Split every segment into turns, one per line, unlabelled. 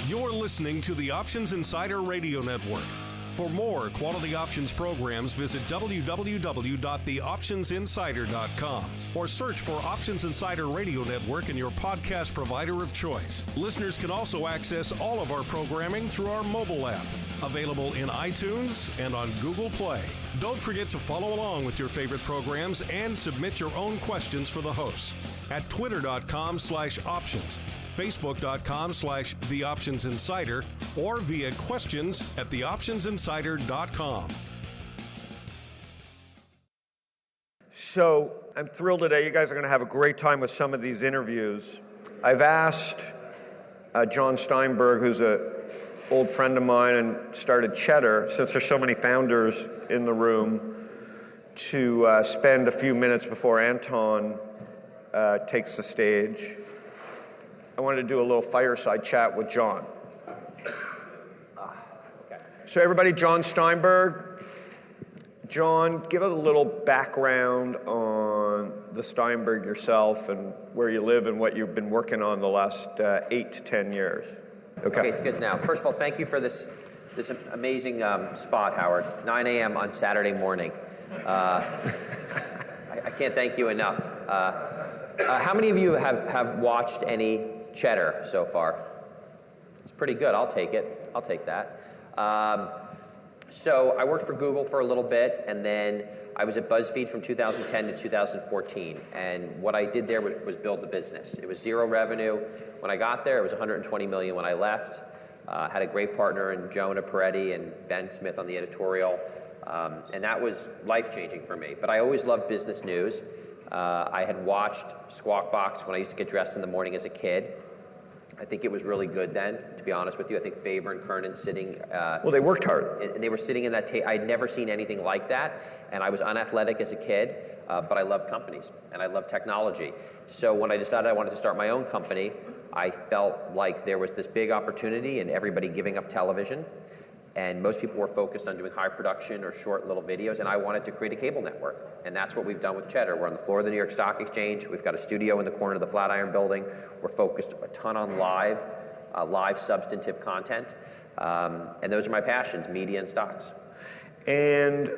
You're listening to the Options Insider Radio Network. For more quality options programs, visit www.theoptionsinsider.com or search for Options Insider Radio Network in your podcast provider of choice. Listeners can also access all of our programming through our mobile app, available in iTunes and on Google Play. Don't forget to follow along with your favorite programs and submit your own questions for the hosts at twitter.com/options. Facebook.com/TheOptionsInsider or via questions at TheOptionsInsider.com.
So I'm thrilled today. You guys are going to have a great time with some of these interviews. I've asked Jon Steinberg, who's an old friend of mine and started Cheddar, since there's so many founders in the room, to spend a few minutes before Anton takes the stage. I wanted to do a little fireside chat with Jon. So everybody, Jon Steinberg. Jon, give a little background on the Steinberg yourself and where you live and what you've been working on the last 8 to 10 years.
Okay, it's good now. First of all, thank you for this amazing spot, Howard. 9 a.m. on Saturday morning. I can't thank you enough. How many of you have watched any Cheddar so far? It's pretty good. I'll take it. I'll take that. So I worked for Google for a little bit, and then I was at BuzzFeed from 2010 to 2014. And what I did there was build the business. It was zero revenue when I got there. It was 120 million when I left. Had a great partner in Jonah Peretti and Ben Smith on the editorial. And that was life-changing for me. But I always loved business news. I had watched Squawk Box when I used to get dressed in the morning as a kid. I think it was really good then, to be honest with you. I think Faber and Kernan sitting...
well, they worked hard.
And they were sitting in that table. I'd never seen anything like that, and I was unathletic as a kid, but I loved companies, and I loved technology. So when I decided I wanted to start my own company, I felt like there was this big opportunity and everybody giving up television, and most people were focused on doing high production or short little videos, and I wanted to create a cable network. And that's what we've done with Cheddar. We're on the floor of the New York Stock Exchange. We've got a studio in the corner of the Flatiron Building. We're focused a ton on live substantive content. And those are my passions, media and stocks.
And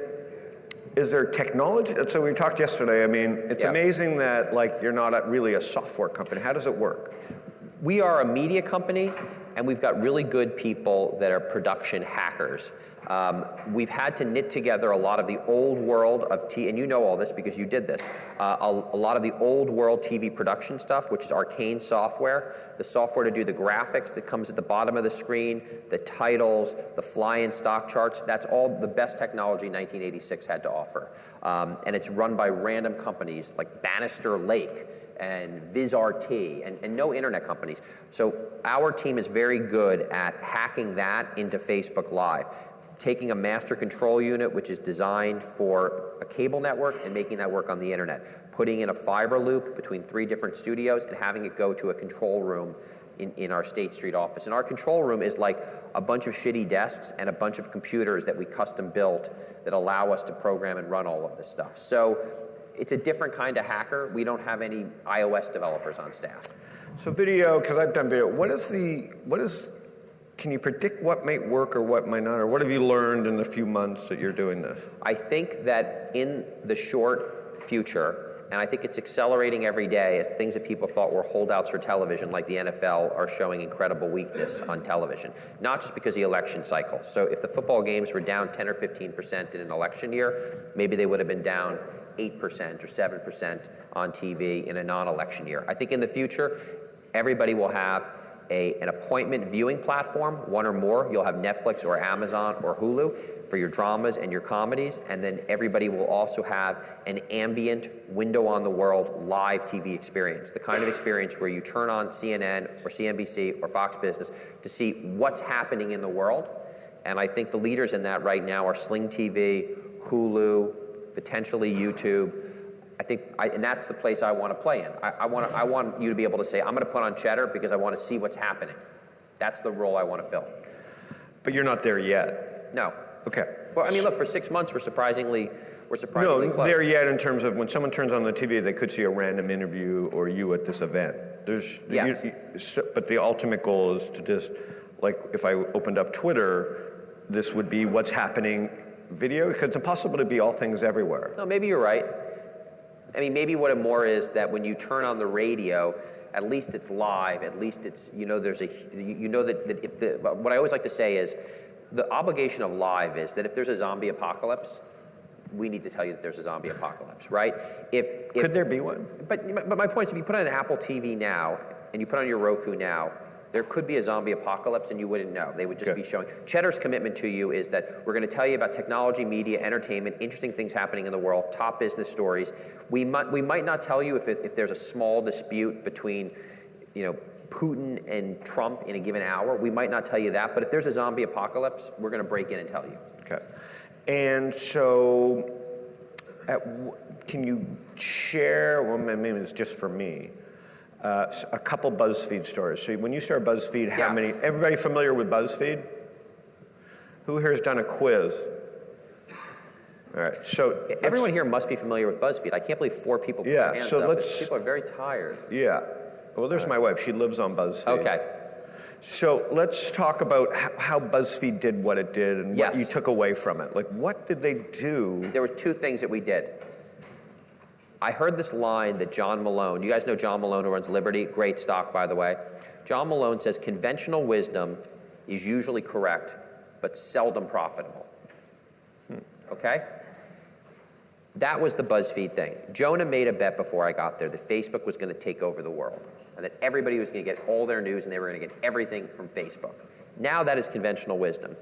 is there technology? So we talked yesterday. I mean, it's amazing that you're not really a software company. How does it work?
We are a media company, and we've got really good people that are production hackers. We've had to knit together a lot of the old world of and you know all this because you did this, a lot of the old world TV production stuff, which is arcane software, the software to do the graphics that comes at the bottom of the screen, the titles, the fly-in stock charts. That's all the best technology 1986 had to offer. And it's run by random companies like Bannister Lake and VizRT, and no internet companies. So our team is very good at hacking that into Facebook Live, taking a master control unit, which is designed for a cable network, and making that work on the internet, putting in a fiber loop between 3 different studios and having it go to a control room in our State Street office. And our control room is like a bunch of shitty desks and a bunch of computers that we custom built that allow us to program and run all of this stuff. So it's a different kind of hacker. We don't have any iOS developers on staff.
So video, because I've done video, can you predict what might work or what might not, or what have you learned in the few months that you're doing this?
I think that in the short future, and I think it's accelerating every day as things that people thought were holdouts for television, like the NFL, are showing incredible weakness on television. Not just because of the election cycle. So if the football games were down 10 or 15% in an election year, maybe they would have been down 8% or 7% on TV in a non-election year. I think in the future, everybody will have an appointment viewing platform, one or more. You'll have Netflix or Amazon or Hulu for your dramas and your comedies, and then everybody will also have an ambient window on the world live TV experience, the kind of experience where you turn on CNN or CNBC or Fox Business to see what's happening in the world. And I think the leaders in that right now are Sling TV, Hulu, potentially YouTube. And that's the place I want to play in. I want you to be able to say, I'm going to put on Cheddar because I want to see what's happening. That's the role I want to fill.
But you're not there yet.
No.
Okay.
Well, I mean, look, for 6 months, we're surprisingly close.
There yet in terms of when someone turns on the TV, they could see a random interview or you at this event.
Yes.
But the ultimate goal is to just Like if I opened up Twitter, this would be what's happening video, because it's impossible to be all things everywhere.
No, maybe you're right. I mean, maybe what it more is that when you turn on the radio, at least it's live, at least it's, there's that if what I always like to say is, the obligation of live is that if there's a zombie apocalypse, we need to tell you that there's a zombie apocalypse, right?
Could there be one?
But my point is, if you put on an Apple TV now, and you put on your Roku now, there could be a zombie apocalypse and you wouldn't know. They would just be showing. Cheddar's commitment to you is that we're going to tell you about technology, media, entertainment, interesting things happening in the world, top business stories. We might not tell you if there's a small dispute between, Putin and Trump in a given hour. We might not tell you that, but if there's a zombie apocalypse, we're going to break in and tell you.
Okay. And so, can you share, well, maybe it's just for me, a couple BuzzFeed stories. So when you start BuzzFeed, how many, everybody familiar with BuzzFeed? Who here has done a quiz? All right, so.
Everyone here must be familiar with BuzzFeed. I can't believe 4 people put their hands up. People are very tired.
Yeah, well, there's my wife. She lives on BuzzFeed.
Okay.
So let's talk about how BuzzFeed did what it did and what you took away from it. Like, what did they do?
There were 2 things that we did. I heard this line that John Malone, you guys know John Malone who runs Liberty? Great stock, by the way. John Malone says conventional wisdom is usually correct, but seldom profitable. Okay? That was the BuzzFeed thing. Jonah made a bet before I got there that Facebook was going to take over the world, and that everybody was going to get all their news and they were going to get everything from Facebook. Now that is conventional wisdom.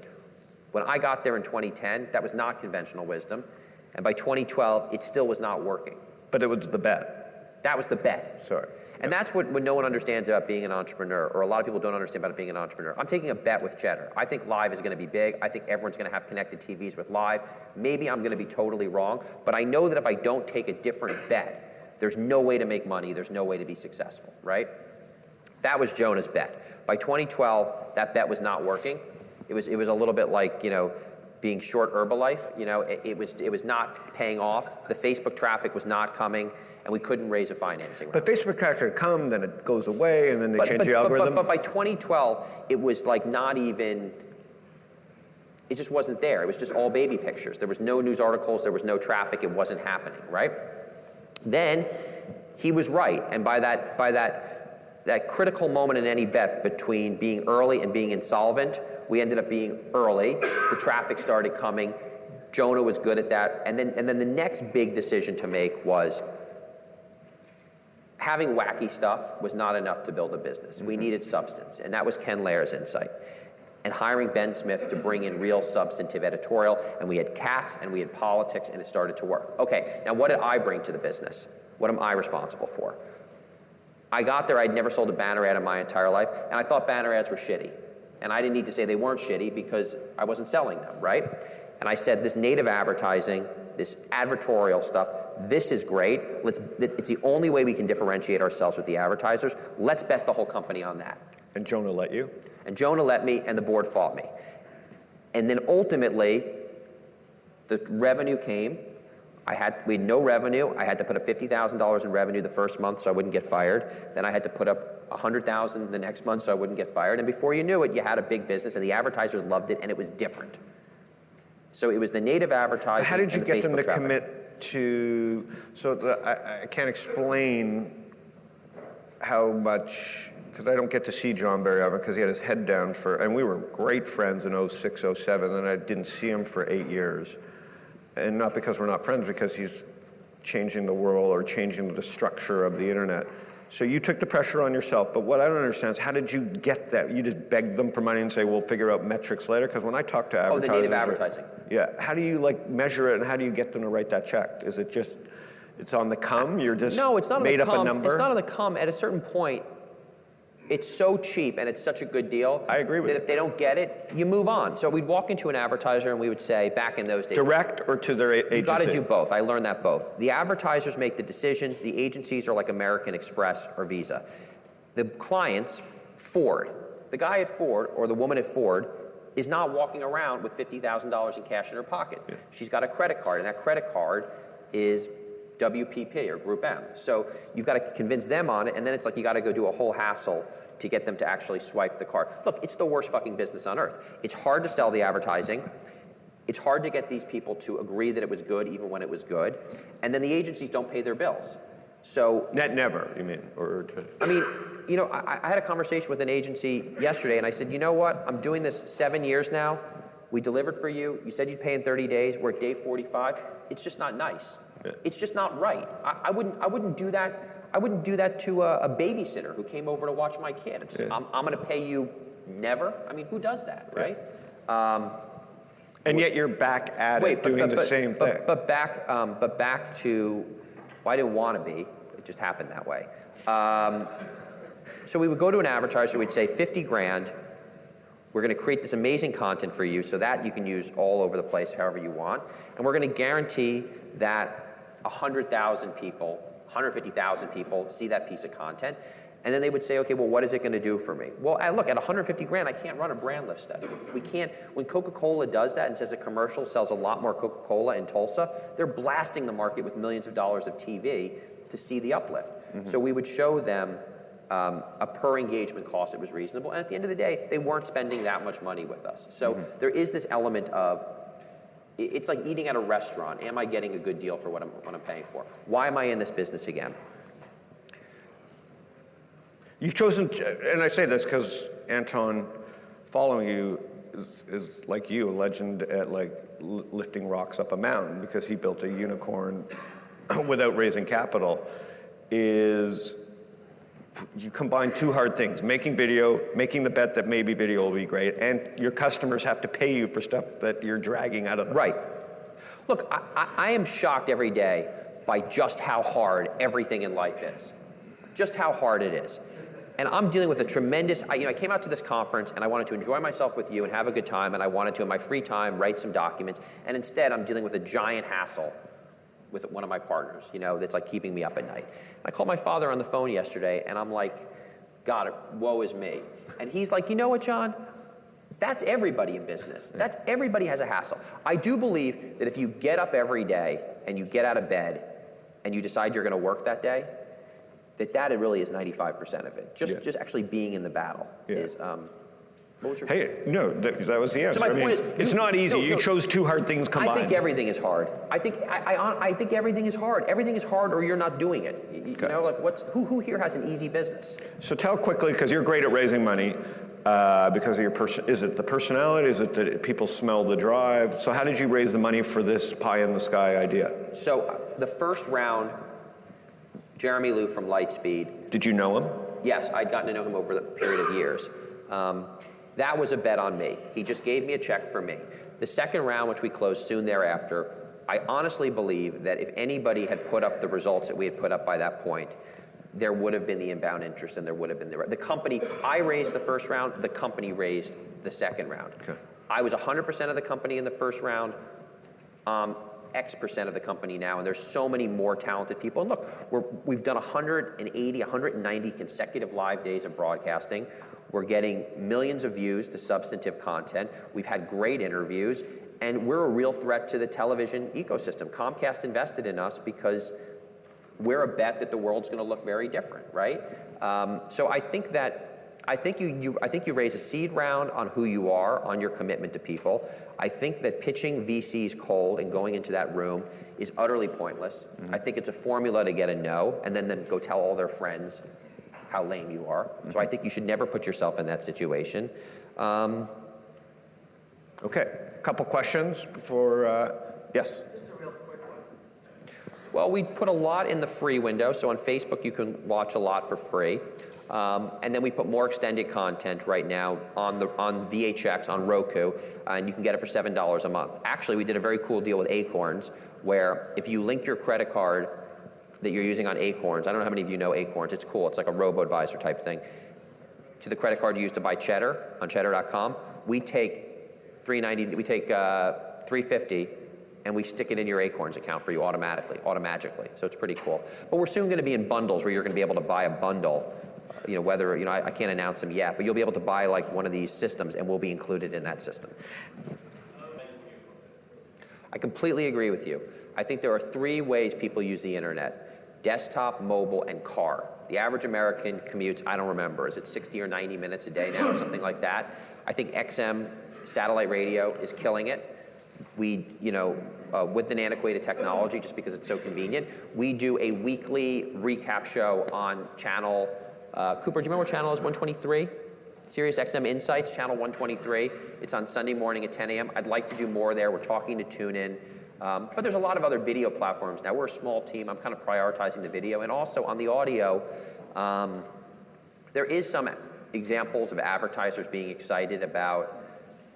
When I got there in 2010, that was not conventional wisdom, and by 2012, it still was not working.
But it was the bet.
That was the bet.
Sorry.
And that's what no one understands about being an entrepreneur, or a lot of people don't understand about being an entrepreneur. I'm taking a bet with Cheddar. I think live is going to be big. I think everyone's going to have connected TVs with live. Maybe I'm going to be totally wrong, but I know that if I don't take a different bet, there's no way to make money. There's no way to be successful, right? That was Jonah's bet. By 2012, that bet was not working. It was a little bit like, being short Herbalife. It was not paying off. The Facebook traffic was not coming, and we couldn't raise a financing round.
But Facebook traffic come, then it goes away, and then they change the algorithm.
But by 2012, it was like not even. It just wasn't there. It was just all baby pictures. There was no news articles. There was no traffic. It wasn't happening, right? Then he was right, and by that critical moment in any bet between being early and being insolvent, we ended up being early. The traffic started coming. Jonah was good at that. And then the next big decision to make was having wacky stuff was not enough to build a business. We needed substance, and that was Ken Lair's insight. And hiring Ben Smith to bring in real substantive editorial, and we had cats and we had politics, and it started to work. Okay, now what did I bring to the business? What am I responsible for? I got there, I'd never sold a banner ad in my entire life, and I thought banner ads were shitty. And I didn't need to say they weren't shitty because I wasn't selling them, right? And I said, this native advertising, this advertorial stuff, this is great. It's the only way we can differentiate ourselves with the advertisers. Let's bet the whole company on that.
And Jonah let you?
And Jonah let me, and the board fought me. And then ultimately, the revenue came. We had no revenue. I had to put up $50,000 in revenue the first month so I wouldn't get fired. Then I had to put up $100,000 the next month so I wouldn't get fired. And before you knew it, you had a big business, and the advertisers loved it, and it was different. So it was the native advertising.
How did you get them to
traffic.
commit to? So I can't explain how much, because I don't get to see John very often because he had his head down and we were great friends in 06, 07, and I didn't see him for 8 years. And not because we're not friends, because he's changing the world or changing the structure of the internet. So you took the pressure on yourself, but what I don't understand is how did you get that? You just begged them for money and say, we'll figure out metrics later? Because when I talk to advertisers—
Oh, the native advertising.
Yeah, how do you measure it, and how do you get them to write that check? Is it just, it's on the come? You're just
No, it's not
made
on the
up
come.
a number?
It's not on the come. At a certain point, it's so cheap and it's such a good deal.
I agree with
that
you.
if they don't get it, you move on. So we'd walk into an advertiser and we would say, back in those days—
Direct or to their agency?
You've got to do both. I learned that both. The advertisers make the decisions. The agencies are like American Express or Visa. The clients, Ford. The guy at Ford or the woman at Ford is not walking around with $50,000 in cash in her pocket. Yeah. She's got a credit card, and that credit card is WPP or Group M. So you've got to convince them on it, and then it's like you got to go do a whole hassle to get them to actually swipe the card. Look, it's the worst fucking business on earth. It's hard to sell the advertising. It's hard to get these people to agree that it was good even when it was good. And then the agencies don't pay their bills. So
Never, you mean?
I mean, you know, I had a conversation with an agency yesterday, and I said, you know what? I'm doing this 7 years now. We delivered for you. You said you'd pay in 30 days. We're at day 45. It's just not nice. Yeah. It's just not right. I wouldn't do that. I wouldn't do that to a babysitter who came over to watch my kid. It's just, I'm going to pay you never. I mean, who does that, right? Yeah.
And yet you're back at it doing the same thing.
But back to, well, I didn't want to be. It just happened that way. So we would go to an advertiser. We'd say 50 grand. We're going to create this amazing content for you so that you can use all over the place however you want. And we're going to guarantee that 100,000 people, 150,000 people see that piece of content. And then they would say, okay, well, what is it going to do for me? Well, look, at 150 grand, I can't run a brand lift study. We can't, when Coca-Cola does that and says a commercial sells a lot more Coca-Cola in Tulsa, they're blasting the market with millions of dollars of TV to see the uplift. Mm-hmm. So we would show them a per engagement cost that was reasonable. And at the end of the day, they weren't spending that much money with us. So there is this element of, it's like eating at a restaurant. Am I getting a good deal for what I'm paying for? Why am I in this business again?
You've chosen, and I say this because Anton, following you, is like you, a legend at like lifting rocks up a mountain because he built a unicorn without raising capital. Is you combine two hard things: making video, making the bet that maybe video will be great, and your customers have to pay you for stuff that you're dragging out of them.
Right. Look, I am shocked every day by just how hard everything in life is. Just how hard it is. And I'm dealing with a tremendous, I came out to this conference and I wanted to enjoy myself with you and have a good time, and I wanted to, in my free time, write some documents, and instead I'm dealing with a giant hassle with one of my partners, that's like keeping me up at night. And I called my father on the phone yesterday and I'm like, God, woe is me. And he's like, you know what, Jon? That's everybody in business. Everybody has a hassle. I do believe that if you get up every day and you get out of bed and you decide you're gonna work that day, that it really is 95% of it. Just actually being in the battle is, what was your point?
Hey, no, that was the answer.
So my point is,
it's not easy. You chose two hard things combined.
I think everything is hard. I think everything is hard. Everything is hard, or you're not doing it. Who here has an easy business?
So tell quickly, because you're great at raising money, because of your is it the personality? Is it that people smell the drive? So how did you raise the money for this pie in the sky idea?
So the first round, Jeremy Liu from Lightspeed.
Did you know him?
Yes, I'd gotten to know him over the period of years. That was a bet on me. He just gave me a check for me. The second round, which we closed soon thereafter, I honestly believe that if anybody had put up the results that we had put up by that point, there would have been the inbound interest and there would have been the company. I raised the first round, the company raised the second round. Okay. I was 100% of the company in the first round. X% of the company now, and there's so many more talented people. And look, we've done 180, 190 consecutive live days of broadcasting. We're getting millions of views to substantive content. We've had great interviews, and we're a real threat to the television ecosystem. Comcast invested in us because we're a bet that the world's going to look very different, right? So I think you raise a seed round on who you are, on your commitment to people. I think that pitching VCs cold and going into that room is utterly pointless. Mm-hmm. I think it's a formula to get a no, and then go tell all their friends how lame you are. Mm-hmm. So I think you should never put yourself in that situation.
Okay, a couple questions before, yes?
Just a real quick one.
Well, we put a lot in the free window. So on Facebook, you can watch a lot for free. And then we put more extended content right now on VHX, on Roku, and you can get it for $7 a month. Actually, we did a very cool deal with Acorns, where if you link your credit card that you're using on Acorns, I don't know how many of you know Acorns, it's cool, it's like a robo-advisor type thing, to the credit card you use to buy Cheddar on cheddar.com, we take $350 and we stick it in your Acorns account for you automatically. So it's pretty cool. But we're soon going to be in bundles where you're going to be able to buy a bundle. I can't announce them yet, but you'll be able to buy like one of these systems and we'll be included in that system. I completely agree with you. I think there are 3 ways people use the internet: desktop, mobile, and car. The average American commutes, I don't remember, is it 60 or 90 minutes a day now or something like that? I think XM satellite radio is killing it. We, with an antiquated technology, just because it's so convenient, we do a weekly recap show on channel, Cooper, do you remember what channel is 123? Sirius XM Insights, channel 123. It's on Sunday morning at 10 a.m. I'd like to do more there. We're talking to TuneIn. But there's a lot of other video platforms now. We're a small team. I'm kind of prioritizing the video. And also on the audio, there is some examples of advertisers being excited about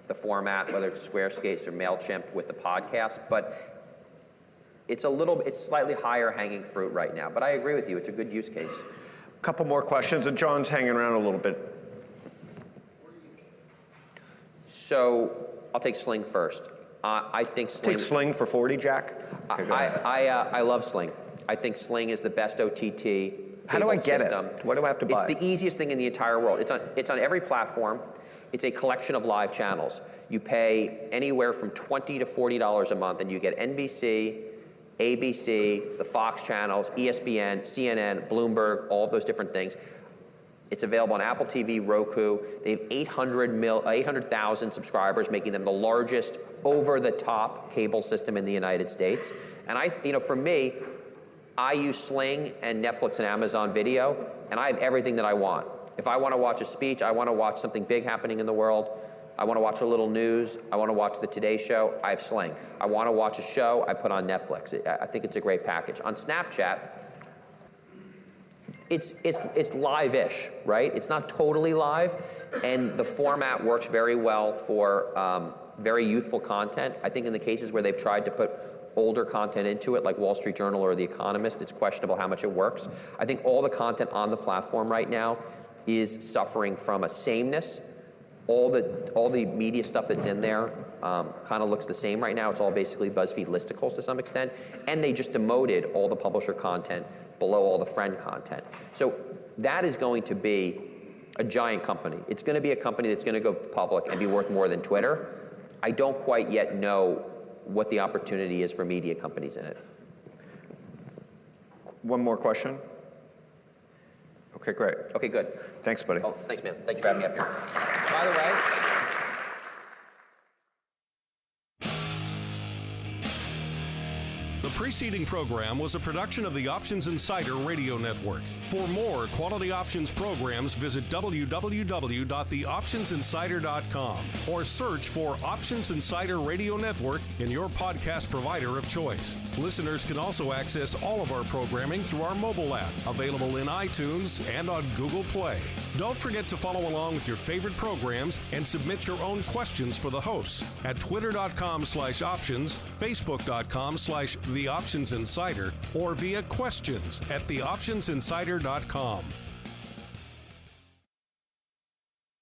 the format, whether it's Squarespace or MailChimp with the podcast. But it's slightly higher hanging fruit right now. But I agree with you. It's a good use case.
A couple more questions, and John's hanging around a little bit.
So I'll take Sling first. I think Sling...
Take Sling for 40, Jack? Okay,
I love Sling. I think Sling is the best OTT.
How do I get
system.
it? What do I have to buy?
It's the easiest thing in the entire world. It's on every platform. It's a collection of live channels. You pay anywhere from $20 to $40 a month, and you get NBC, ABC, the Fox channels, ESPN, CNN, Bloomberg, all of those different things. It's available on Apple TV, Roku. They have 800,000 subscribers, making them the largest over-the-top cable system in the United States. And for me, I use Sling and Netflix and Amazon Video, and I have everything that I want. If I want to watch a speech, I want to watch something big happening in the world, I want to watch a little news, I want to watch the Today Show, I have Sling. I want to watch a show, I put on Netflix. I think it's a great package. On Snapchat, it's live-ish, right? It's not totally live, and the format works very well for very youthful content. I think in the cases where they've tried to put older content into it, like Wall Street Journal or The Economist, it's questionable how much it works. I think all the content on the platform right now is suffering from a sameness. All the media stuff that's in there kind of looks the same right now. It's all basically BuzzFeed listicles to some extent, and they just demoted all the publisher content below all the friend content. So that is going to be a giant company. It's going to be a company that's going to go public and be worth more than Twitter. I don't quite yet know what the opportunity is for media companies in it.
One more question? Okay, great.
Okay, good.
Thanks, buddy.
Oh, thanks, man. Thank you for having me up here. By the way,
the preceding program was a production of the Options Insider Radio Network. For more quality options programs, visit www.theoptionsinsider.com or search for Options Insider Radio Network in your podcast provider of choice. Listeners can also access all of our programming through our mobile app, available in iTunes and on Google Play. Don't forget to follow along with your favorite programs and submit your own questions for the hosts at twitter.com/options, facebook.com/The Options Insider, or via questions at theoptionsinsider.com.